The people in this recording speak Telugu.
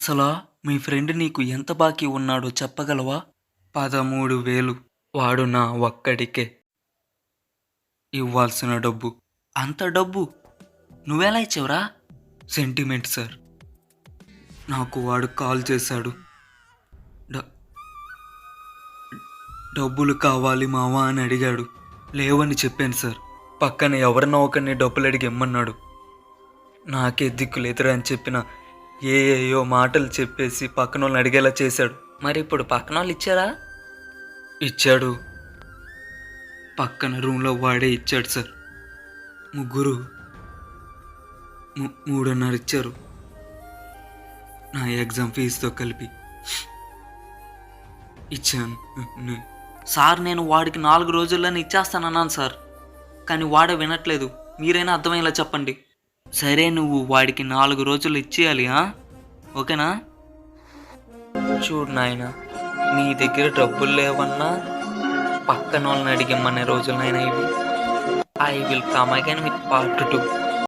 అసలా మీ ఫ్రెండ్ నీకు ఎంత బాకీ ఉన్నాడో చెప్పగలవా? 13,000 వాడు నా ఒక్కడికే ఇవ్వాల్సిన డబ్బు. అంత డబ్బు నువ్వెలా ఇచ్చావురా? Sentiment sir. నాకు వాడు కాల్ చేశాడు. డ డబ్బులు కావాలి మావా అని అడిగాడు. లేవని చెప్పాను సార్. పక్కన ఎవరినో ఒకరిని డబ్బులు అడిగి ఇమ్మన్నాడు. నాకే దిక్కు లేదురా అని చెప్పిన ఏయో మాటలు చెప్పేసి పక్కనోళ్ళని అడిగేలా చేశాడు. మరి ఇప్పుడు పక్కనోళ్ళు ఇచ్చారా? ఇచ్చాడు. పక్కన రూమ్లో వాడే ఇచ్చాడు సార్. ముగ్గురు 3.5 ఇచ్చారు. నా ఎగ్జామ్ ఫీజుతో కలిపి ఇచ్చాను. సార్ నేను వాడికి 4 రోజుల్లోనే ఇచ్చేస్తానన్నాను సార్. కానీ వాడే వినట్లేదు. మీరైనా అర్థమయ్యేలా చెప్పండి. సరే నువ్వు వాడికి 4 రోజులు ఇచ్చేయాలి. ఓకేనా? చూడు నాయనా, నీ దగ్గర డబ్బులు లేవన్నా పక్కన వాళ్ళని అడిగిమ్మనే రోజులైనా ఇవి. I will come again with part 2.